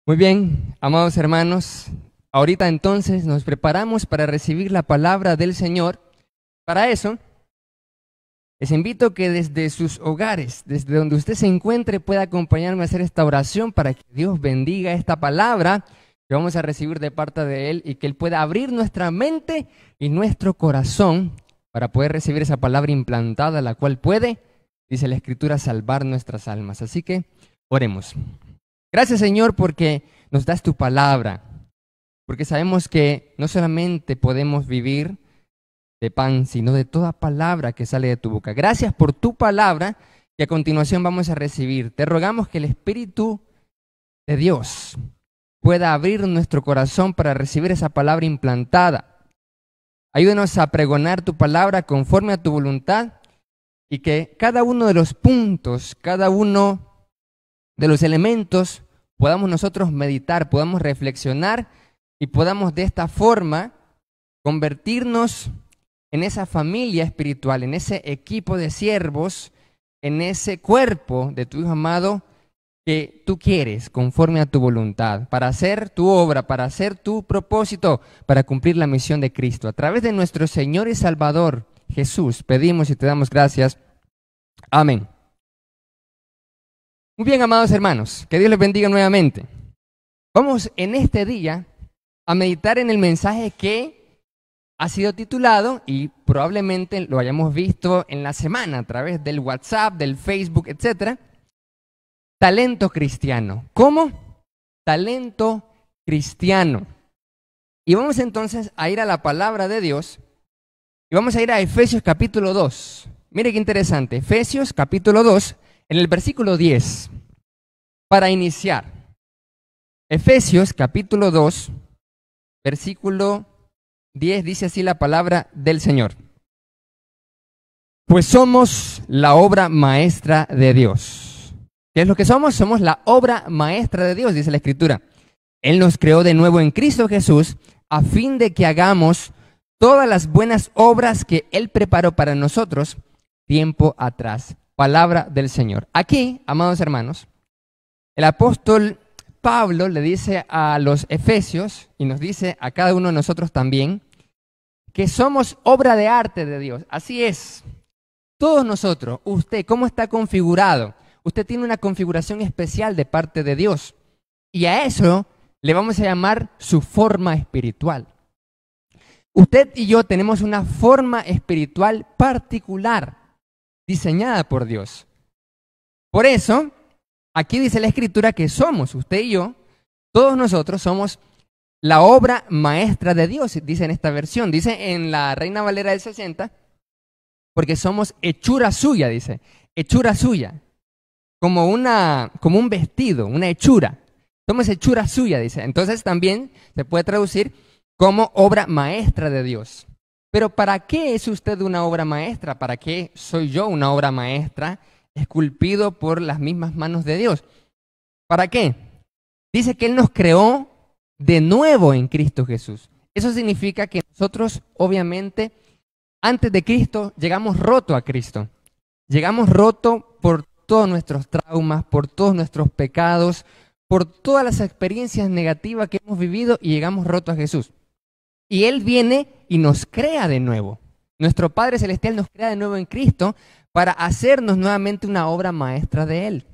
Muy bien, amados hermanos, ahorita entonces nos preparamos para recibir la palabra del Señor. Para eso, les invito que desde sus hogares, desde donde usted se encuentre, pueda acompañarme a hacer esta oración para que Dios bendiga esta palabra que vamos a recibir de parte de Él y que Él pueda abrir nuestra mente y nuestro corazón para poder recibir esa palabra implantada, la cual puede, dice la Escritura, salvar nuestras almas. Así que oremos. Gracias, Señor, porque nos das tu palabra, porque sabemos que no solamente podemos vivir de pan, sino de toda palabra que sale de tu boca. Gracias por tu palabra que a continuación vamos a recibir. Te rogamos que el Espíritu de Dios pueda abrir nuestro corazón para recibir esa palabra implantada. Ayúdanos a pregonar tu palabra conforme a tu voluntad y que cada uno de los puntos, cada uno de los elementos podamos nosotros meditar, podamos reflexionar y podamos de esta forma convertirnos en esa familia espiritual, en ese equipo de siervos, en ese cuerpo de tu Hijo amado que tú quieres conforme a tu voluntad, para hacer tu obra, para hacer tu propósito, para cumplir la misión de Cristo. A través de nuestro Señor y Salvador Jesús pedimos y te damos gracias. Amén. Muy bien, amados hermanos, que Dios les bendiga nuevamente. Vamos en este día a meditar en el mensaje que ha sido titulado, y probablemente lo hayamos visto en la semana a través del WhatsApp, del Facebook, etc. Talento cristiano. ¿Cómo? Talento cristiano. Y vamos entonces a ir a la palabra de Dios y vamos a ir a Efesios capítulo 2. Mire qué interesante, Efesios capítulo 2, en el versículo 10, para iniciar. Efesios capítulo 2, versículo 10, dice así la palabra del Señor. Pues somos la obra maestra de Dios. ¿Qué es lo que somos? Somos la obra maestra de Dios, dice la Escritura. Él nos creó de nuevo en Cristo Jesús a fin de que hagamos todas las buenas obras que Él preparó para nosotros tiempo atrás. Palabra del Señor. Aquí, amados hermanos, el apóstol Pablo le dice a los efesios, y nos dice a cada uno de nosotros también, que somos obra de arte de Dios. Así es. Todos nosotros, usted, ¿cómo está configurado? Usted tiene una configuración especial de parte de Dios. Y a eso le vamos a llamar su forma espiritual. Usted y yo tenemos una forma espiritual particular, diseñada por Dios. Por eso, aquí dice la Escritura que somos, usted y yo, todos nosotros somos la obra maestra de Dios, dice en esta versión. Dice en la Reina Valera del 60, porque somos hechura suya, dice, hechura suya, como un vestido, una hechura. Somos hechura suya, dice. Entonces también se puede traducir como obra maestra de Dios. Pero ¿para qué es usted una obra maestra? ¿Para qué soy yo una obra maestra esculpido por las mismas manos de Dios? ¿Para qué? Dice que Él nos creó de nuevo en Cristo Jesús. Eso significa que nosotros, obviamente, antes de Cristo, llegamos roto a Cristo. Llegamos roto por todos nuestros traumas, por todos nuestros pecados, por todas las experiencias negativas que hemos vivido y llegamos roto a Jesús. Y Él viene y nos crea de nuevo. Nuestro Padre Celestial nos crea de nuevo en Cristo para hacernos nuevamente una obra maestra de Él.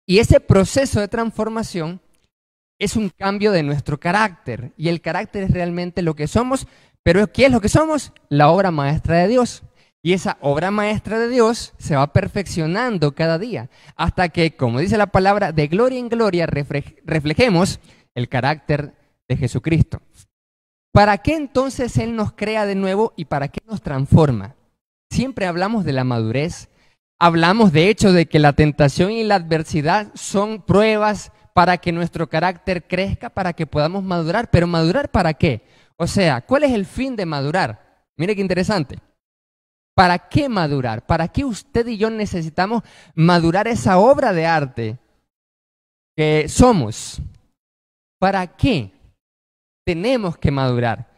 Y ese proceso de transformación es un cambio de nuestro carácter. Y el carácter es realmente lo que somos. Pero ¿qué es lo que somos? La obra maestra de Dios. Y esa obra maestra de Dios se va perfeccionando cada día. Hasta que, como dice la palabra, de gloria en gloria reflejemos el carácter de Jesucristo. ¿Para qué entonces Él nos crea de nuevo y para qué nos transforma? Siempre hablamos de la madurez, hablamos de hecho de que la tentación y la adversidad son pruebas para que nuestro carácter crezca, para que podamos madurar. ¿Pero madurar para qué? O sea, ¿cuál es el fin de madurar? Mire qué interesante. ¿Para qué madurar? ¿Para qué usted y yo necesitamos madurar esa obra de arte que somos? ¿Para qué tenemos que madurar?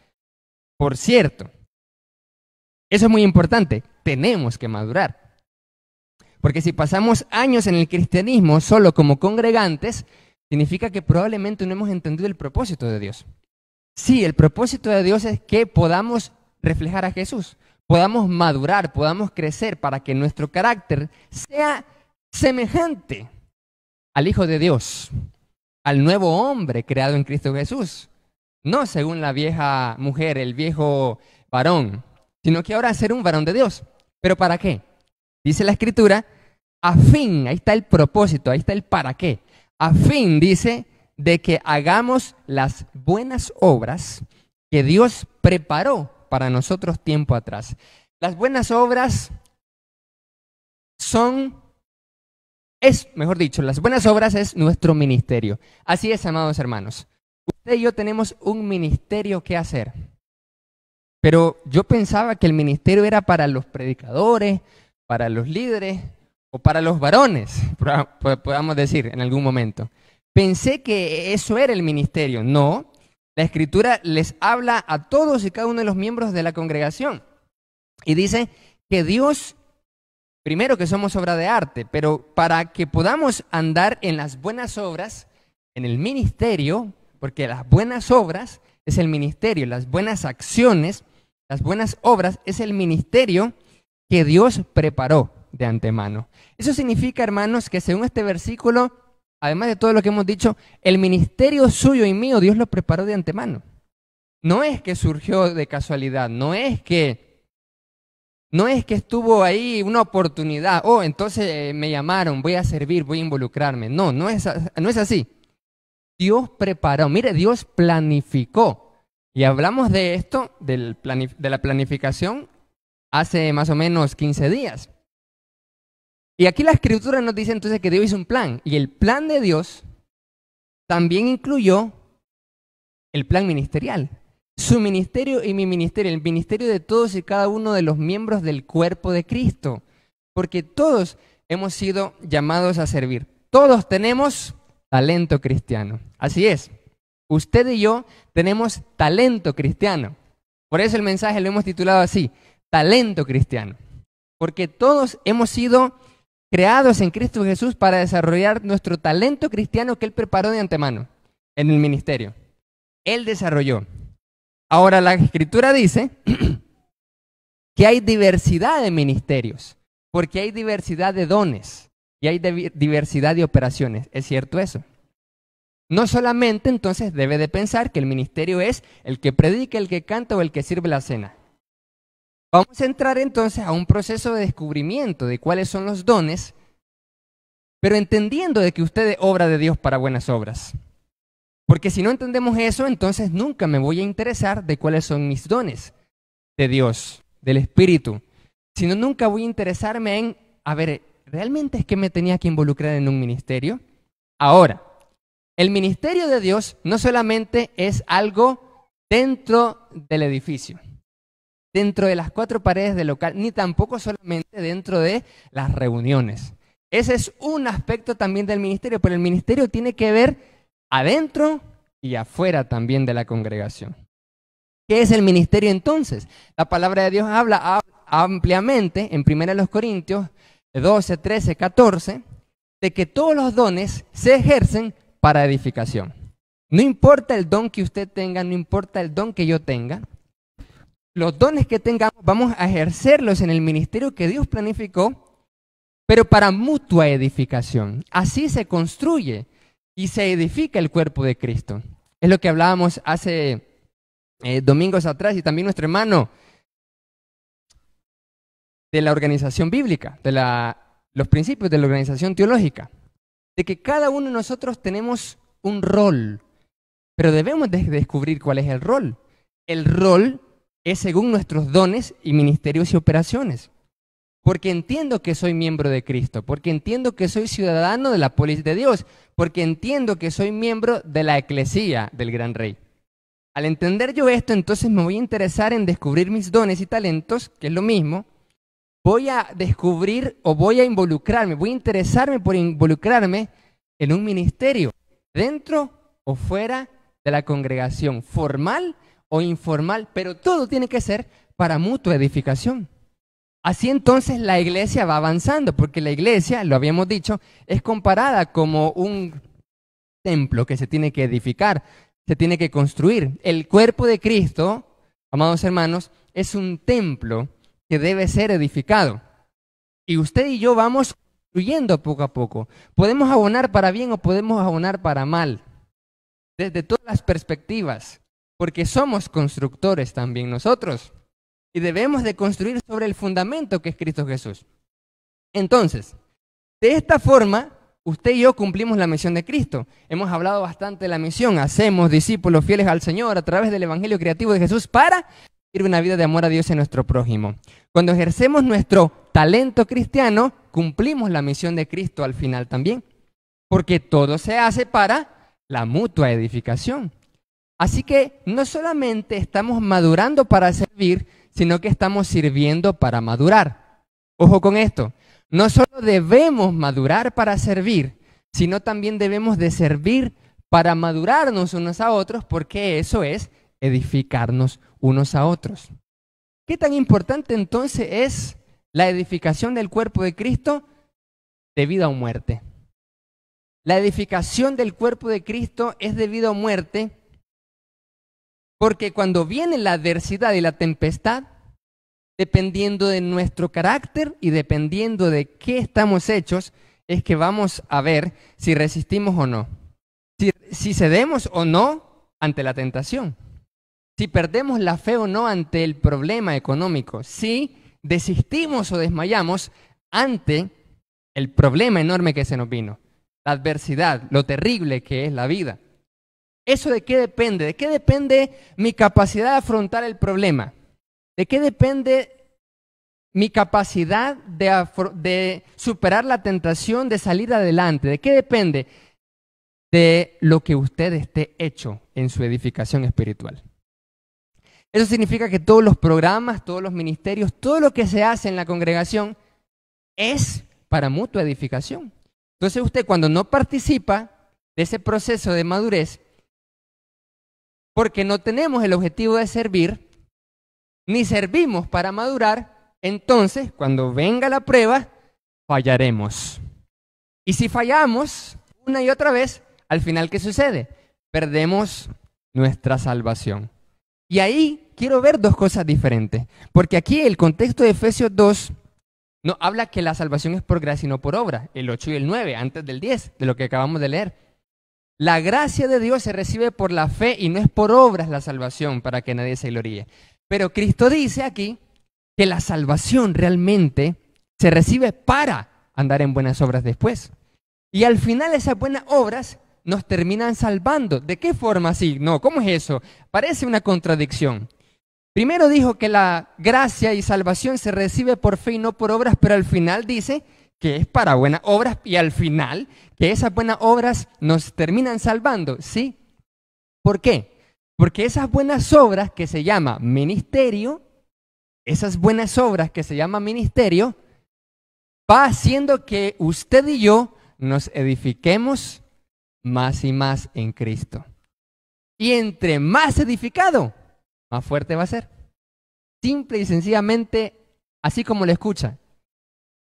Por cierto, eso es muy importante, tenemos que madurar. Porque si pasamos años en el cristianismo solo como congregantes, significa que probablemente no hemos entendido el propósito de Dios. Sí, el propósito de Dios es que podamos reflejar a Jesús, podamos madurar, podamos crecer para que nuestro carácter sea semejante al Hijo de Dios, al nuevo hombre creado en Cristo Jesús. No según la vieja mujer, el viejo varón, sino que ahora ser un varón de Dios. ¿Pero para qué? Dice la Escritura, a fin, ahí está el propósito, ahí está el para qué. A fin, dice, de que hagamos las buenas obras que Dios preparó para nosotros tiempo atrás. Las buenas obras mejor dicho, las buenas obras es nuestro ministerio. Así es, amados hermanos. Usted y yo tenemos un ministerio que hacer. Pero yo pensaba que el ministerio era para los predicadores, para los líderes o para los varones, podamos decir en algún momento. Pensé que eso era el ministerio. No, la Escritura les habla a todos y cada uno de los miembros de la congregación. Y dice que Dios, primero que somos obra de arte, pero para que podamos andar en las buenas obras, en el ministerio, porque las buenas obras es el ministerio, las buenas acciones, las buenas obras es el ministerio que Dios preparó de antemano. Eso significa, hermanos, que según este versículo, además de todo lo que hemos dicho, el ministerio suyo y mío Dios lo preparó de antemano. No es que surgió de casualidad, no es que estuvo ahí una oportunidad, entonces me llamaron, voy a servir, voy a involucrarme. No es así. Dios preparó, mire, Dios planificó. Y hablamos de esto, de la planificación, hace más o menos 15 días. Y aquí la Escritura nos dice entonces que Dios hizo un plan. Y el plan de Dios también incluyó el plan ministerial. Su ministerio y mi ministerio, el ministerio de todos y cada uno de los miembros del cuerpo de Cristo. Porque todos hemos sido llamados a servir. Todos tenemos talento cristiano. Así es. Usted y yo tenemos talento cristiano. Por eso el mensaje lo hemos titulado así, talento cristiano. Porque todos hemos sido creados en Cristo Jesús para desarrollar nuestro talento cristiano que Él preparó de antemano en el ministerio. Él desarrolló. Ahora la Escritura dice que hay diversidad de ministerios, porque hay diversidad de dones y hay diversidad de operaciones. ¿Es cierto eso? No solamente entonces debe de pensar que el ministerio es el que predica, el que canta o el que sirve la cena. Vamos a entrar entonces a un proceso de descubrimiento de cuáles son los dones, pero entendiendo de que usted es obra de Dios para buenas obras. Porque si no entendemos eso, entonces nunca me voy a interesar de cuáles son mis dones de Dios, del Espíritu. Sino nunca voy a interesarme en, ¿realmente es que me tenía que involucrar en un ministerio? Ahora, el ministerio de Dios no solamente es algo dentro del edificio, dentro de las 4 paredes del local, ni tampoco solamente dentro de las reuniones. Ese es un aspecto también del ministerio, pero el ministerio tiene que ver adentro y afuera también de la congregación. ¿Qué es el ministerio entonces? La palabra de Dios habla ampliamente en 1 Corintios 12, 13, 14, de que todos los dones se ejercen para edificación. No importa el don que usted tenga, no importa el don que yo tenga, los dones que tengamos vamos a ejercerlos en el ministerio que Dios planificó, pero para mutua edificación. Así se construye y se edifica el cuerpo de Cristo. Es lo que hablábamos hace domingos atrás y también nuestro hermano de la organización bíblica, de los principios de la organización teológica, de que cada uno de nosotros tenemos un rol, pero debemos de descubrir cuál es el rol. El rol es según nuestros dones y ministerios y operaciones. Porque entiendo que soy miembro de Cristo, porque entiendo que soy ciudadano de la polis de Dios, porque entiendo que soy miembro de la eclesía del gran rey. Al entender yo esto, entonces me voy a interesar en descubrir mis dones y talentos, que es lo mismo. Voy a descubrir o voy a involucrarme, voy a interesarme por involucrarme en un ministerio, dentro o fuera de la congregación, formal o informal, pero todo tiene que ser para mutua edificación. Así entonces la iglesia va avanzando, porque la iglesia, lo habíamos dicho, es comparada como un templo que se tiene que edificar, se tiene que construir. El cuerpo de Cristo, amados hermanos, es un templo que debe ser edificado. Y usted y yo vamos construyendo poco a poco. Podemos abonar para bien o podemos abonar para mal, desde todas las perspectivas, porque somos constructores también nosotros. Y debemos de construir sobre el fundamento que es Cristo Jesús. Entonces, de esta forma, usted y yo cumplimos la misión de Cristo. Hemos hablado bastante de la misión. Hacemos discípulos fieles al Señor a través del Evangelio creativo de Jesús para vivir una vida de amor a Dios y a nuestro prójimo. Cuando ejercemos nuestro talento cristiano, cumplimos la misión de Cristo al final también. Porque todo se hace para la mutua edificación. Así que no solamente estamos madurando para servir, sino que estamos sirviendo para madurar. Ojo con esto, no solo debemos madurar para servir, sino también debemos de servir para madurarnos unos a otros, porque eso es edificarnos unos a otros. ¿Qué tan importante entonces es la edificación del cuerpo de Cristo? De vida o muerte. La edificación del cuerpo de Cristo es de vida o muerte, porque cuando viene la adversidad y la tempestad, dependiendo de nuestro carácter y dependiendo de qué estamos hechos, es que vamos a ver si resistimos o no, si cedemos o no ante la tentación, si perdemos la fe o no ante el problema económico, si desistimos o desmayamos ante el problema enorme que se nos vino, la adversidad, lo terrible que es la vida. ¿Eso de qué depende? ¿De qué depende mi capacidad de afrontar el problema? ¿De qué depende mi capacidad de superar la tentación, de salir adelante? ¿De qué depende? De lo que usted esté hecho en su edificación espiritual. Eso significa que todos los programas, todos los ministerios, todo lo que se hace en la congregación es para mutua edificación. Entonces usted cuando no participa de ese proceso de madurez, porque no tenemos el objetivo de servir, ni servimos para madurar, entonces cuando venga la prueba, fallaremos. Y si fallamos una y otra vez, al final, ¿qué sucede? Perdemos nuestra salvación. Y ahí quiero ver dos cosas diferentes, porque aquí el contexto de Efesios 2 no habla que la salvación es por gracia y no por obra, el 8 y el 9, antes del 10, de lo que acabamos de leer. La gracia de Dios se recibe por la fe y no es por obras la salvación para que nadie se gloríe. Pero Cristo dice aquí que la salvación realmente se recibe para andar en buenas obras después. Y al final esas buenas obras nos terminan salvando. ¿De qué forma así? No, ¿cómo es eso? Parece una contradicción. Primero dijo que la gracia y salvación se recibe por fe y no por obras, pero al final dice que es para buenas obras y al final que esas buenas obras nos terminan salvando. ¿Sí? ¿Por qué? Porque esas buenas obras que se llama ministerio, va haciendo que usted y yo nos edifiquemos más y más en Cristo. Y entre más edificado, más fuerte va a ser. Simple y sencillamente, así como lo escucha.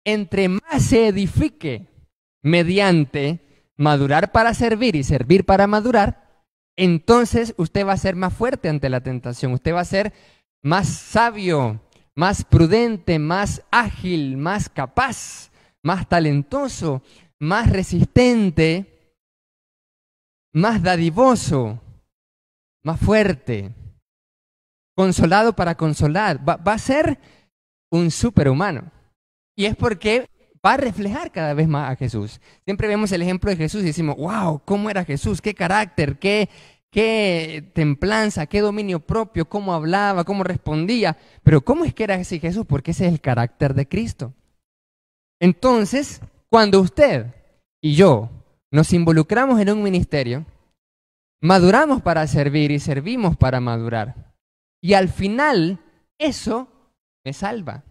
Entre más se edifique mediante madurar para servir y servir para madurar, entonces usted va a ser más fuerte ante la tentación. Usted va a ser más sabio, más prudente, más ágil, más capaz, más talentoso, más resistente, más dadivoso, más fuerte, consolado para consolar. Va a ser un superhumano. Y es porque va a reflejar cada vez más a Jesús. Siempre vemos el ejemplo de Jesús y decimos, wow, ¿cómo era Jesús? ¿Qué carácter? ¿Qué templanza? ¿Qué dominio propio? ¿Cómo hablaba? ¿Cómo respondía? Pero ¿cómo es que era así Jesús? Porque ese es el carácter de Cristo. Entonces, cuando usted y yo nos involucramos en un ministerio, maduramos para servir y servimos para madurar. Y al final, eso me salva.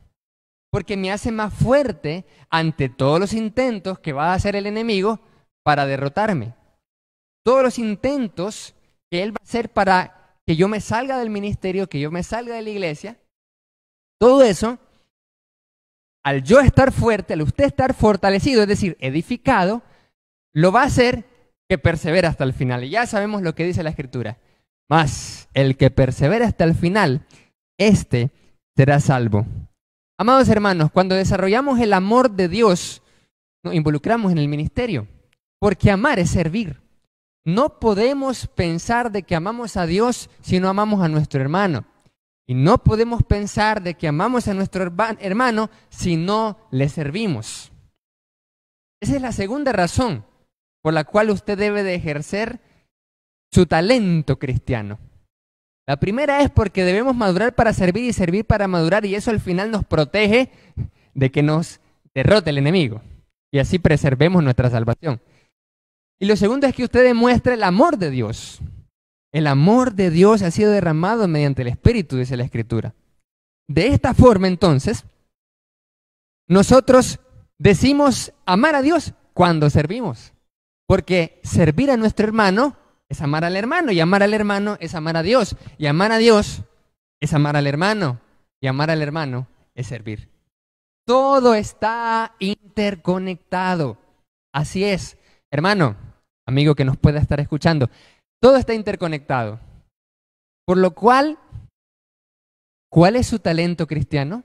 Porque me hace más fuerte ante todos los intentos que va a hacer el enemigo para derrotarme. Todos los intentos que él va a hacer para que yo me salga del ministerio, que yo me salga de la iglesia. Todo eso, al yo estar fuerte, al usted estar fortalecido, es decir, edificado, lo va a hacer que persevera hasta el final. Y ya sabemos lo que dice la Escritura. Mas el que persevera hasta el final, éste será salvo. Amados hermanos, cuando desarrollamos el amor de Dios, nos involucramos en el ministerio, porque amar es servir. No podemos pensar de que amamos a Dios si no amamos a nuestro hermano. Y no podemos pensar de que amamos a nuestro hermano si no le servimos. Esa es la segunda razón por la cual usted debe de ejercer su talento cristiano. La primera es porque debemos madurar para servir y servir para madurar, y eso al final nos protege de que nos derrote el enemigo y así preservemos nuestra salvación. Y lo segundo es que usted demuestre el amor de Dios. El amor de Dios ha sido derramado mediante el Espíritu, dice la Escritura. De esta forma, entonces, nosotros decimos amar a Dios cuando servimos. Porque servir a nuestro hermano es amar al hermano, y amar al hermano es amar a Dios, y amar a Dios es amar al hermano, y amar al hermano es servir. Todo está interconectado. Así es, hermano, amigo que nos pueda estar escuchando, todo está interconectado. Por lo cual, ¿cuál es su talento cristiano?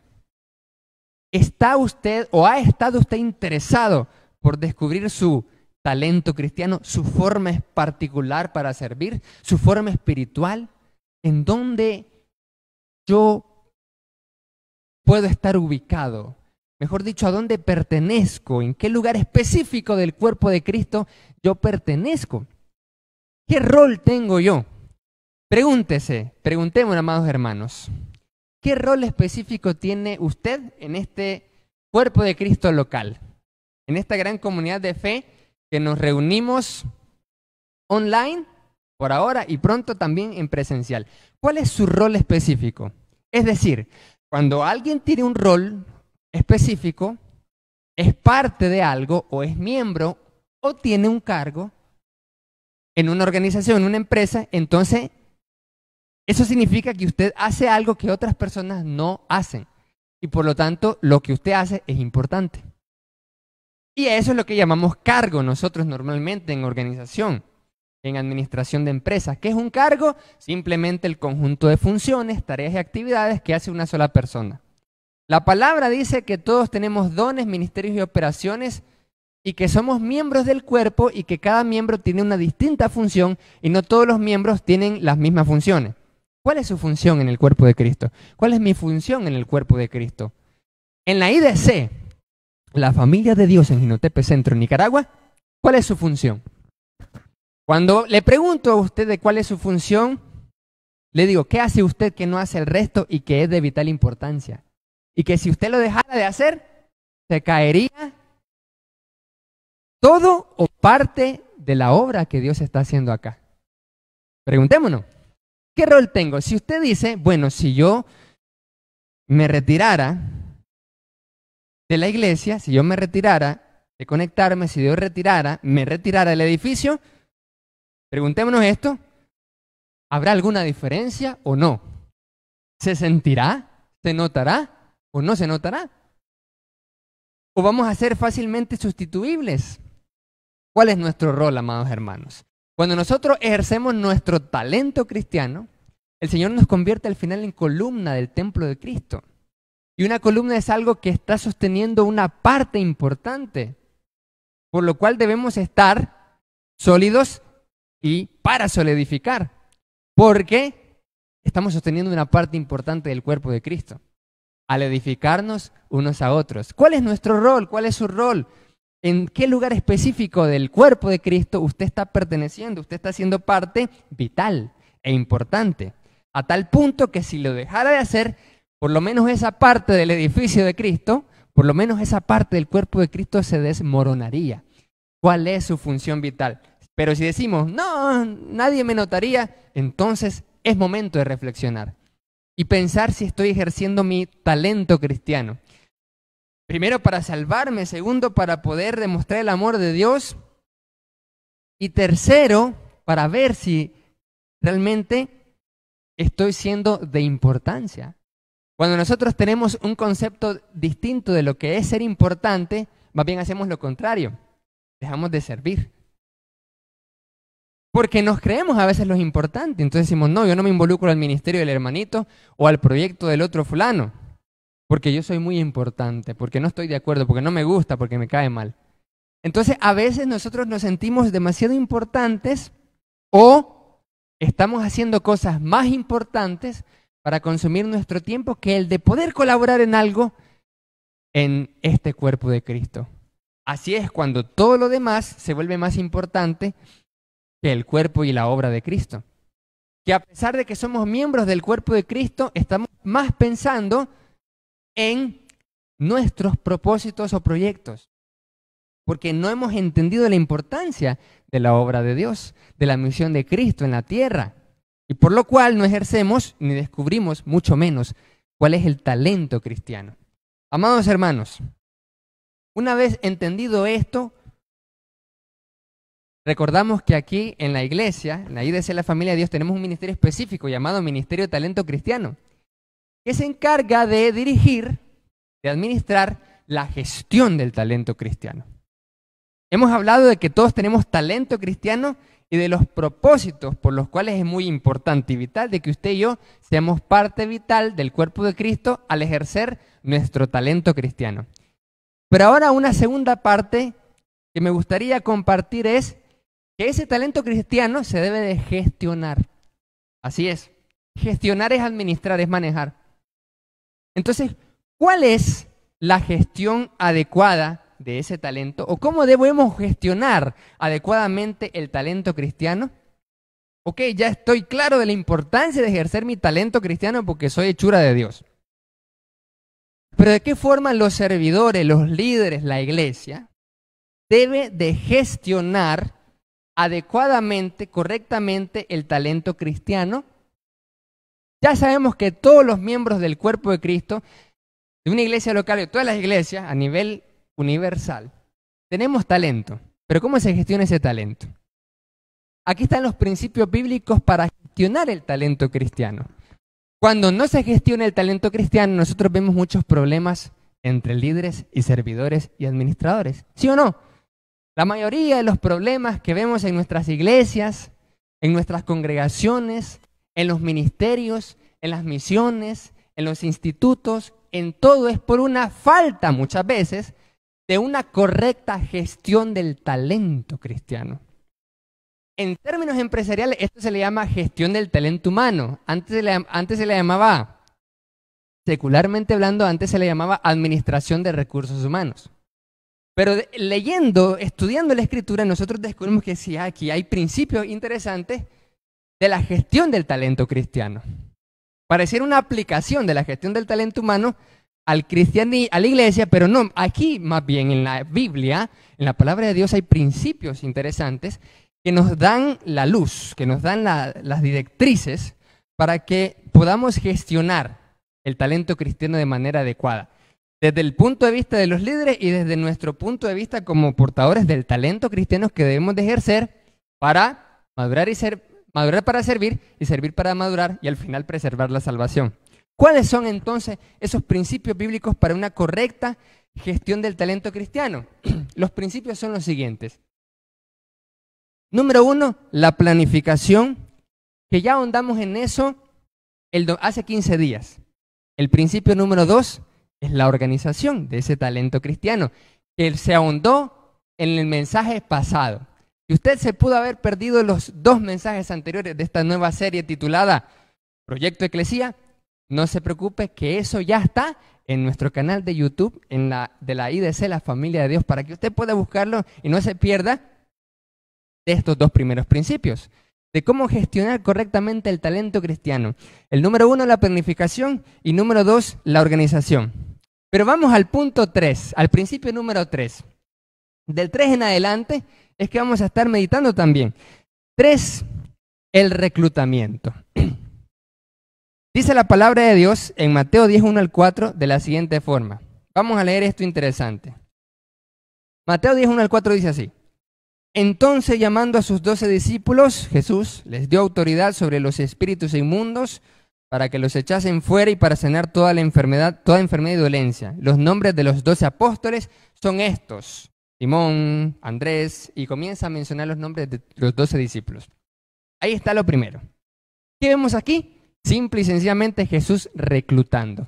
¿Está usted o ha estado usted interesado por descubrir su talento cristiano, su forma particular para servir, su forma espiritual, en donde yo puedo estar ubicado? Mejor dicho, ¿a dónde pertenezco? ¿En qué lugar específico del cuerpo de Cristo yo pertenezco? ¿Qué rol tengo yo? Preguntemos, amados hermanos, ¿qué rol específico tiene usted en este cuerpo de Cristo local? En esta gran comunidad de fe que nos reunimos online por ahora y pronto también en presencial. ¿Cuál es su rol específico? Es decir, cuando alguien tiene un rol específico, es parte de algo o es miembro o tiene un cargo en una organización, en una empresa, entonces eso significa que usted hace algo que otras personas no hacen y por lo tanto lo que usted hace es importante. Y eso es lo que llamamos cargo nosotros normalmente en organización, en administración de empresas. ¿Qué es un cargo? Simplemente el conjunto de funciones, tareas y actividades que hace una sola persona. La palabra dice que todos tenemos dones, ministerios y operaciones y que somos miembros del cuerpo y que cada miembro tiene una distinta función y no todos los miembros tienen las mismas funciones. ¿Cuál es su función en el cuerpo de Cristo? ¿Cuál es mi función en el cuerpo de Cristo? En la IDC, la familia de Dios en Jinotepe Centro, Nicaragua, ¿cuál es su función? Cuando le pregunto a usted de cuál es su función, le digo, ¿qué hace usted que no hace el resto y que es de vital importancia? Y que si usted lo dejara de hacer, se caería todo o parte de la obra que Dios está haciendo acá. Preguntémonos, ¿qué rol tengo? Si usted dice, bueno, si yo me retirara de la iglesia, si yo me retirara de conectarme, si yo me retirara del edificio, preguntémonos esto, ¿habrá alguna diferencia o no? ¿Se sentirá? ¿Se notará? ¿O no se notará? ¿O vamos a ser fácilmente sustituibles? ¿Cuál es nuestro rol, amados hermanos? Cuando nosotros ejercemos nuestro talento cristiano, el Señor nos convierte al final en columna del templo de Cristo. Y una columna es algo que está sosteniendo una parte importante, por lo cual debemos estar sólidos y para solidificar, porque estamos sosteniendo una parte importante del cuerpo de Cristo, al edificarnos unos a otros. ¿Cuál es nuestro rol? ¿Cuál es su rol? ¿En qué lugar específico del cuerpo de Cristo usted está perteneciendo? Usted está siendo parte vital e importante, a tal punto que si lo dejara de hacer, por lo menos esa parte del edificio de Cristo, por lo menos esa parte del cuerpo de Cristo se desmoronaría. ¿Cuál es su función vital? Pero si decimos, no, nadie me notaría, entonces es momento de reflexionar y pensar si estoy ejerciendo mi talento cristiano. Primero, para salvarme. Segundo, para poder demostrar el amor de Dios. Y tercero, para ver si realmente estoy siendo de importancia. Cuando nosotros tenemos un concepto distinto de lo que es ser importante, más bien hacemos lo contrario. Dejamos de servir. Porque nos creemos a veces los importantes. Entonces decimos, no, yo no me involucro al ministerio del hermanito o al proyecto del otro fulano. Porque yo soy muy importante, porque no estoy de acuerdo, porque no me gusta, porque me cae mal. Entonces a veces nosotros nos sentimos demasiado importantes o estamos haciendo cosas más importantes para consumir nuestro tiempo que el de poder colaborar en algo en este cuerpo de Cristo. Así es cuando todo lo demás se vuelve más importante que el cuerpo y la obra de Cristo. Que a pesar de que somos miembros del cuerpo de Cristo, estamos más pensando en nuestros propósitos o proyectos, porque no hemos entendido la importancia de la obra de Dios, de la misión de Cristo en la tierra, y por lo cual no ejercemos ni descubrimos, mucho menos, cuál es el talento cristiano. Amados hermanos, una vez entendido esto, recordamos que aquí en la iglesia, en la IDC La Familia de Dios, tenemos un ministerio específico llamado Ministerio de Talento Cristiano, que se encarga de dirigir, de administrar la gestión del talento cristiano. Hemos hablado de que todos tenemos talento cristiano y de los propósitos por los cuales es muy importante y vital de que usted y yo seamos parte vital del cuerpo de Cristo al ejercer nuestro talento cristiano. Pero ahora una segunda parte que me gustaría compartir es que ese talento cristiano se debe de gestionar. Así es. Gestionar es administrar, es manejar. Entonces, ¿cuál es la gestión adecuada de ese talento? ¿O cómo debemos gestionar adecuadamente el talento cristiano? Ok, ya estoy claro de la importancia de ejercer mi talento cristiano porque soy hechura de Dios. Pero ¿de qué forma los servidores, los líderes, la iglesia, debe de gestionar adecuadamente, correctamente el talento cristiano? Ya sabemos que todos los miembros del cuerpo de Cristo, de una iglesia local y de todas las iglesias a nivel universal, tenemos talento. Pero ¿cómo se gestiona ese talento? Aquí están los principios bíblicos para gestionar el talento cristiano. Cuando no se gestiona el talento cristiano, nosotros vemos muchos problemas entre líderes y servidores y administradores. ¿Sí o no? La mayoría de los problemas que vemos en nuestras iglesias, en nuestras congregaciones, en los ministerios, en las misiones, en los institutos, en todo es por una falta muchas veces de una correcta gestión del talento cristiano. En términos empresariales, esto se le llama gestión del talento humano. Antes se le llamaba, secularmente hablando, antes se le llamaba administración de recursos humanos. Pero leyendo, estudiando la Escritura, nosotros descubrimos que sí, aquí hay principios interesantes de la gestión del talento cristiano. Pareciera una aplicación de la gestión del talento humano al cristianismo, a la iglesia, pero no, aquí más bien en la Biblia, en la palabra de Dios hay principios interesantes que nos dan la luz, que nos dan las directrices para que podamos gestionar el talento cristiano de manera adecuada. Desde el punto de vista de los líderes y desde nuestro punto de vista como portadores del talento cristiano que debemos de ejercer para madurar para servir y servir para madurar y al final preservar la salvación. ¿Cuáles son entonces esos principios bíblicos para una correcta gestión del talento cristiano? Los principios son los siguientes. Número 1, la planificación, que ya ahondamos en eso hace 15 días. El principio número 2 es la organización de ese talento cristiano, que se ahondó en el mensaje pasado. Y usted se pudo haber perdido los 2 mensajes anteriores de esta nueva serie titulada Proyecto Eclesía. No se preocupe, que eso ya está en nuestro canal de YouTube, de la IDC, La Familia de Dios, para que usted pueda buscarlo y no se pierda de estos 2 primeros principios, de cómo gestionar correctamente el talento cristiano. El número 1, la planificación, y número 2, la organización. Pero vamos al punto 3, al principio número 3. Del 3 en adelante es que vamos a estar meditando también. 3, el reclutamiento. Dice la palabra de Dios en Mateo 10, 1 al 4 de la siguiente forma. Vamos a leer esto interesante. Mateo 10, 1 al 4 dice así. Entonces, llamando a sus 12 discípulos, Jesús les dio autoridad sobre los espíritus inmundos para que los echasen fuera y para sanar toda enfermedad y dolencia. Los nombres de los 12 apóstoles son estos: Simón, Andrés, y comienza a mencionar los nombres de los 12 discípulos. Ahí está lo primero. ¿Qué vemos aquí? Simple y sencillamente Jesús reclutando.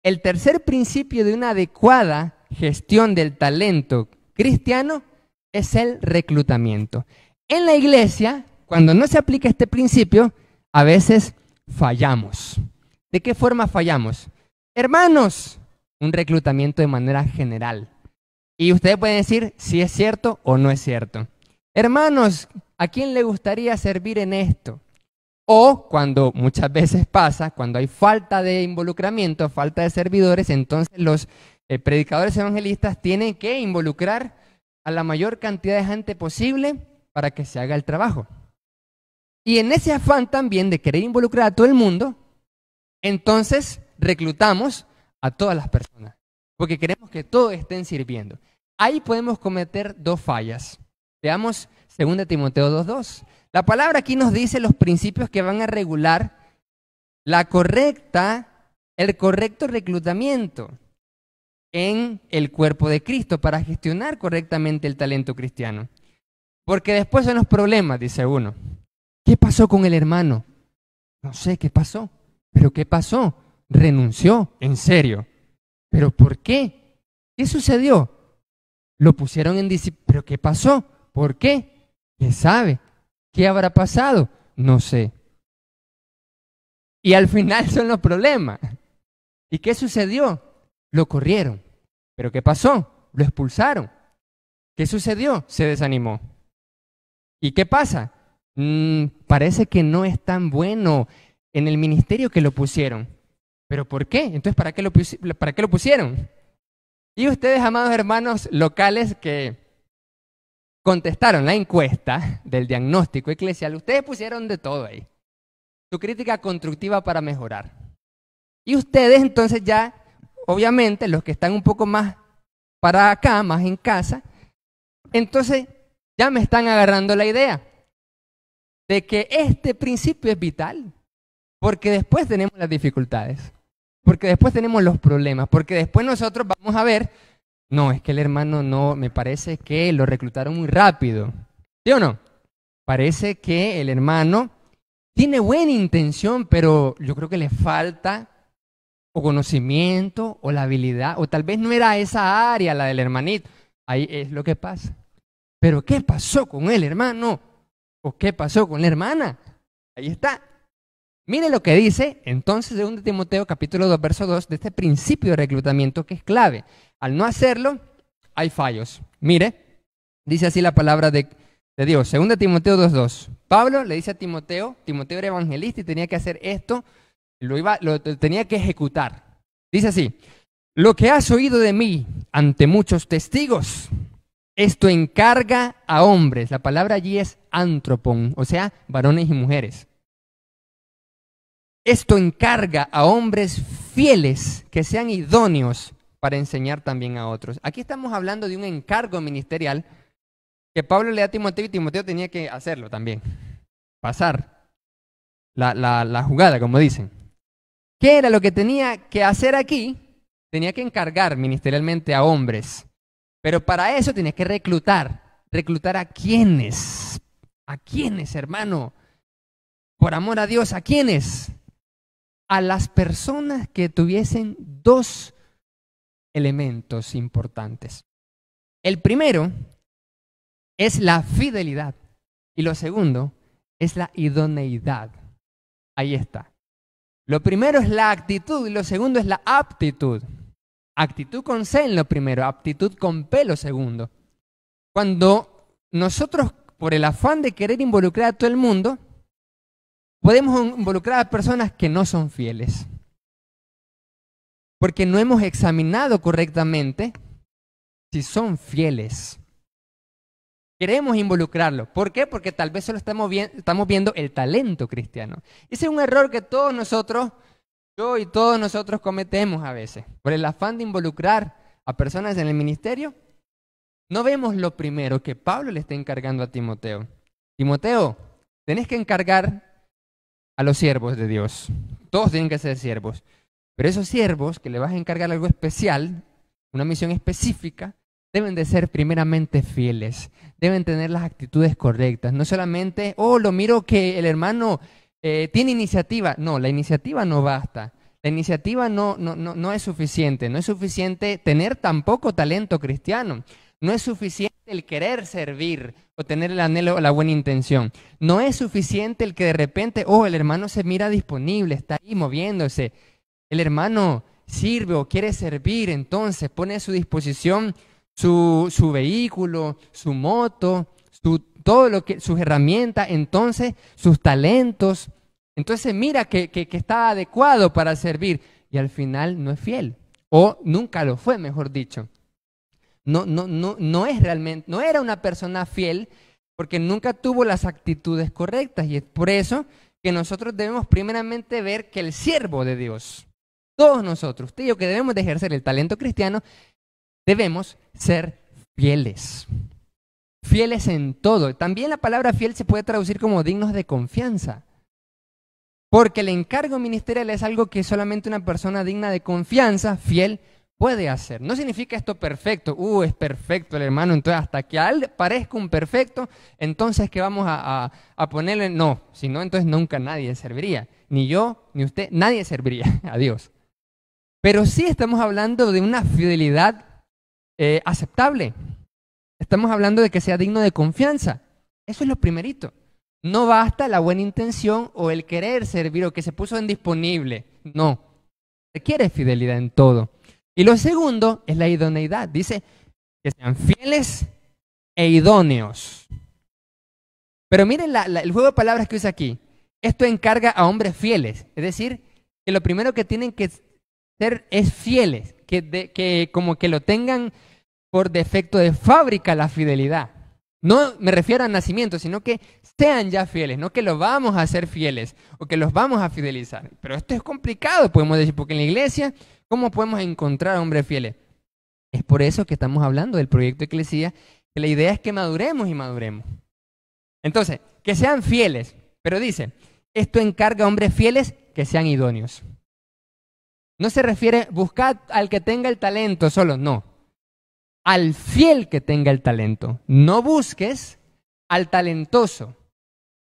El tercer principio de una adecuada gestión del talento cristiano es el reclutamiento. En la iglesia, cuando no se aplica este principio, a veces fallamos. ¿De qué forma fallamos? Hermanos, un reclutamiento de manera general. Y ustedes pueden decir si es cierto o no es cierto. Hermanos, ¿a quién le gustaría servir en esto? O cuando muchas veces pasa, cuando hay falta de involucramiento, falta de servidores, entonces los predicadores evangelistas tienen que involucrar a la mayor cantidad de gente posible para que se haga el trabajo. Y en ese afán también de querer involucrar a todo el mundo, entonces reclutamos a todas las personas, porque queremos que todos estén sirviendo. Ahí podemos cometer dos fallas. Veamos 2 Timoteo 2:2. La palabra aquí nos dice los principios que van a regular el correcto reclutamiento en el cuerpo de Cristo para gestionar correctamente el talento cristiano. Porque después son los problemas, dice uno. ¿Qué pasó con el hermano? No sé qué pasó. ¿Pero qué pasó? Renunció, en serio. ¿Pero por qué? ¿Qué sucedió? Lo pusieron en disciplina. ¿Pero qué pasó? ¿Por qué? ¿Quién sabe? ¿Qué habrá pasado? No sé. Y al final son los problemas. ¿Y qué sucedió? Lo corrieron. ¿Pero qué pasó? Lo expulsaron. ¿Qué sucedió? Se desanimó. ¿Y qué pasa? Parece que no es tan bueno en el ministerio que lo pusieron. ¿Pero por qué? Entonces, ¿para qué lo pusieron? Y ustedes, amados hermanos locales que contestaron la encuesta del diagnóstico eclesial, ustedes pusieron de todo ahí. Su crítica constructiva para mejorar. Y ustedes entonces ya, obviamente, los que están un poco más para acá, más en casa, entonces ya me están agarrando la idea de que este principio es vital, porque después tenemos las dificultades, porque después tenemos los problemas, porque después nosotros vamos a ver, no, es que el hermano no, me parece que lo reclutaron muy rápido, ¿sí o no? Parece que el hermano tiene buena intención, pero yo creo que le falta o conocimiento o la habilidad, o tal vez no era esa área la del hermanito. Ahí es lo que pasa. Pero ¿qué pasó con el hermano? ¿O qué pasó con la hermana? Ahí está. Mire lo que dice entonces 2 Timoteo capítulo 2, verso 2, de este principio de reclutamiento que es clave. Al no hacerlo, hay fallos. Mire, dice así la palabra de Dios. 2 Timoteo 2:2. Pablo le dice a Timoteo, Timoteo era evangelista y tenía que hacer esto, lo tenía que ejecutar. Dice así: lo que has oído de mí ante muchos testigos, esto encarga a hombres. La palabra allí es antropon, o sea, varones y mujeres. Esto encarga a hombres fieles que sean idóneos para enseñar también a otros. Aquí estamos hablando de un encargo ministerial que Pablo le da a Timoteo y Timoteo tenía que hacerlo también. Pasar la jugada, como dicen. ¿Qué era lo que tenía que hacer aquí? Tenía que encargar ministerialmente a hombres. Pero para eso tenía que reclutar. ¿Reclutar a quiénes? ¿A quiénes, hermano? Por amor a Dios, ¿a quiénes? A las personas que tuviesen dos elementos importantes. El primero es la fidelidad y lo segundo es la idoneidad. Ahí está. Lo primero es la actitud y lo segundo es la aptitud. Actitud con C en lo primero, aptitud con P lo segundo. Cuando nosotros, por el afán de querer involucrar a todo el mundo, podemos involucrar a personas que no son fieles. Porque no hemos examinado correctamente si son fieles. Queremos involucrarlo. ¿Por qué? Porque tal vez solo estamos viendo el talento cristiano. Ese es un error que todos nosotros, yo y todos nosotros cometemos a veces. Por el afán de involucrar a personas en el ministerio, no vemos lo primero que Pablo le está encargando a Timoteo. Timoteo, tenés que encargar a los siervos de Dios. Todos tienen que ser siervos. Pero esos siervos que le vas a encargar algo especial, una misión específica, deben de ser primeramente fieles, deben tener las actitudes correctas. No solamente, lo miro que el hermano tiene iniciativa. No, la iniciativa no basta. La iniciativa no es suficiente. No es suficiente tener tampoco talento cristiano. No es suficiente el querer servir o tener el anhelo o la buena intención. No es suficiente el que de repente, el hermano se mira disponible, está ahí moviéndose. El hermano sirve o quiere servir, entonces pone a su disposición su vehículo, su moto, sus herramientas, entonces sus talentos. Entonces mira que está adecuado para servir y al final no es fiel o nunca lo fue, mejor dicho. No es realmente, no era una persona fiel porque nunca tuvo las actitudes correctas y es por eso que nosotros debemos primeramente ver que el siervo de Dios, todos nosotros, usted y yo que debemos de ejercer el talento cristiano, debemos ser fieles. Fieles en todo. También la palabra fiel se puede traducir como dignos de confianza. Porque el encargo ministerial es algo que solamente una persona digna de confianza, fiel, puede hacer. No significa esto perfecto. Es perfecto el hermano, entonces hasta que a él parezca un perfecto, entonces que vamos a ponerle, no. Si no, entonces nunca nadie serviría. Ni yo, ni usted, nadie serviría a Dios. Pero sí estamos hablando de una fidelidad aceptable. Estamos hablando de que sea digno de confianza. Eso es lo primerito. No basta la buena intención o el querer servir o que se puso en disponible. No. Requiere fidelidad en todo. Y lo segundo es la idoneidad. Dice que sean fieles e idóneos. Pero miren el juego de palabras que usa aquí. Esto encarga a hombres fieles. Es decir, que lo primero que tienen que ser es fieles. Que como que lo tengan por defecto de fábrica la fidelidad. No me refiero al nacimiento, sino que sean ya fieles, no que los vamos a hacer fieles o que los vamos a fidelizar. Pero esto es complicado, podemos decir, porque en la iglesia, ¿cómo podemos encontrar hombres fieles? Es por eso que estamos hablando del proyecto Eclesia, que la idea es que maduremos y maduremos. Entonces, que sean fieles, pero dice, esto encarga a hombres fieles que sean idóneos. No se refiere buscar al que tenga el talento solo, no. Al fiel que tenga el talento. No busques al talentoso.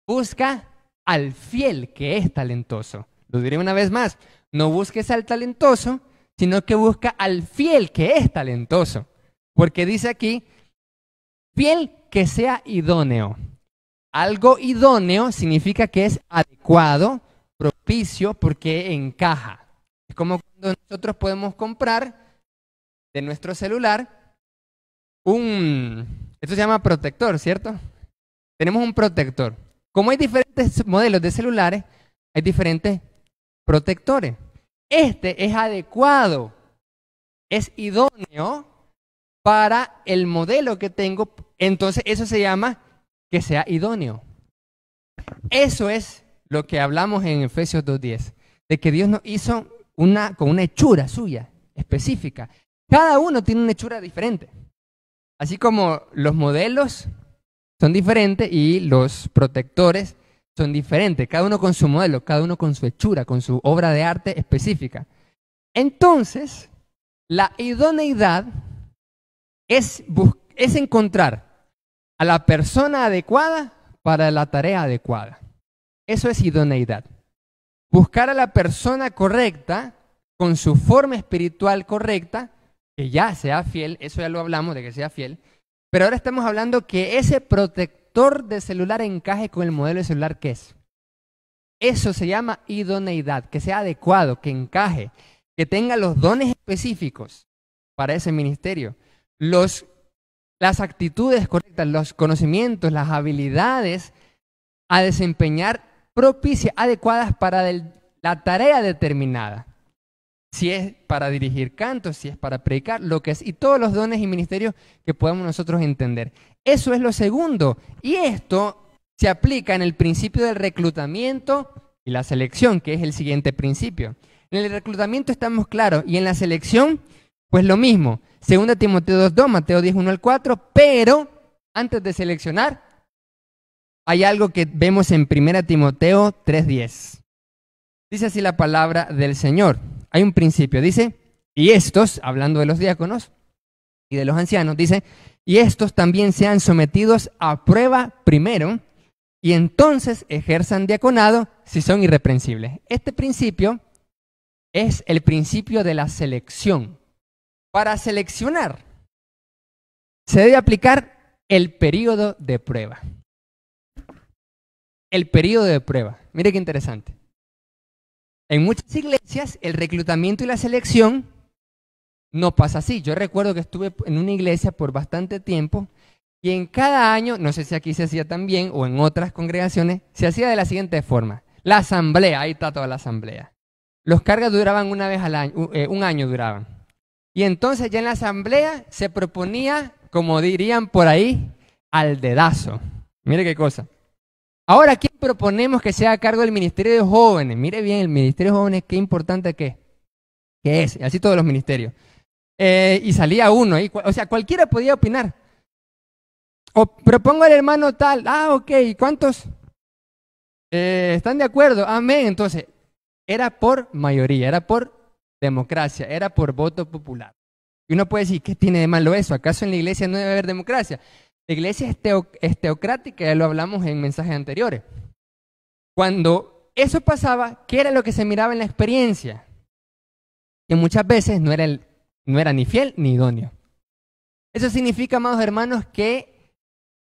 Busca al fiel que es talentoso. Lo diré una vez más. No busques al talentoso, sino que busca al fiel que es talentoso. Porque dice aquí, fiel que sea idóneo. Algo idóneo significa que es adecuado, propicio, porque encaja. Es como cuando nosotros podemos comprar de nuestro celular esto se llama protector, ¿cierto? Tenemos un protector. Como hay diferentes modelos de celulares, hay diferentes protectores. Este es adecuado, es idóneo para el modelo que tengo, entonces eso se llama que sea idóneo. Eso es lo que hablamos en Efesios 2:10, de que Dios nos hizo con una hechura suya, específica. Cada uno tiene una hechura diferente. Así como los modelos son diferentes y los protectores son diferentes, cada uno con su modelo, cada uno con su hechura, con su obra de arte específica. Entonces, la idoneidad es encontrar a la persona adecuada para la tarea adecuada. Eso es idoneidad. Buscar a la persona correcta con su forma espiritual correcta, que ya sea fiel, eso ya lo hablamos de que sea fiel, pero ahora estamos hablando que ese protector de celular encaje con el modelo de celular que es. Eso se llama idoneidad, que sea adecuado, que encaje, que tenga los dones específicos para ese ministerio, las actitudes correctas, los conocimientos, las habilidades a desempeñar propicias, adecuadas para la tarea determinada. Si es para dirigir cantos, si es para predicar, lo que es, y todos los dones y ministerios que podamos nosotros entender. Eso es lo segundo. Y esto se aplica en el principio del reclutamiento y la selección, que es el siguiente principio. En el reclutamiento estamos claros, y en la selección, pues lo mismo. 2 Timoteo 2:2, Mateo 10:1-4, pero antes de seleccionar, hay algo que vemos en 1 Timoteo 3:10. Dice así la palabra del Señor. Hay un principio, dice, y estos, hablando de los diáconos, y de los ancianos, dice, y estos también sean sometidos a prueba primero, y entonces ejerzan diaconado si son irreprensibles. Este principio es el principio de la selección. Para seleccionar, se debe aplicar el periodo de prueba. El periodo de prueba. Mire qué interesante. En muchas iglesias, el reclutamiento y la selección no pasa así. Yo recuerdo que estuve en una iglesia por bastante tiempo y en cada año, no sé si aquí se hacía también o en otras congregaciones, se hacía de la siguiente forma. La asamblea, ahí está toda la asamblea. Los cargos duraban una vez al año, un año duraban. Y entonces ya en la asamblea se proponía, como dirían por ahí, al dedazo. Mire qué cosa. Ahora, ¿quién proponemos que sea a cargo del Ministerio de Jóvenes? Mire bien, el Ministerio de Jóvenes, qué importante que es. Así todos los ministerios. Y salía uno, o sea, cualquiera podía opinar. O propongo al hermano tal, ok, ¿cuántos están de acuerdo? Amén. Entonces, era por mayoría, era por democracia, era por voto popular. Y uno puede decir, ¿qué tiene de malo eso? ¿Acaso en la iglesia no debe haber democracia? La iglesia es teocrática, ya lo hablamos en mensajes anteriores. Cuando eso pasaba, ¿qué era lo que se miraba en la experiencia? Que muchas veces no era ni fiel ni idóneo. Eso significa, amados hermanos, que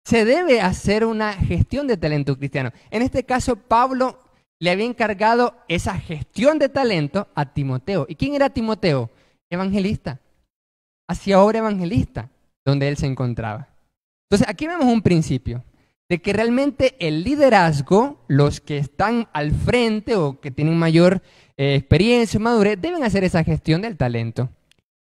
se debe hacer una gestión de talento cristiano. En este caso, Pablo le había encargado esa gestión de talento a Timoteo. ¿Y quién era Timoteo? Evangelista. Hacía obra evangelista donde él se encontraba. Entonces, aquí vemos un principio de que realmente el liderazgo, los que están al frente o que tienen mayor experiencia o madurez, deben hacer esa gestión del talento.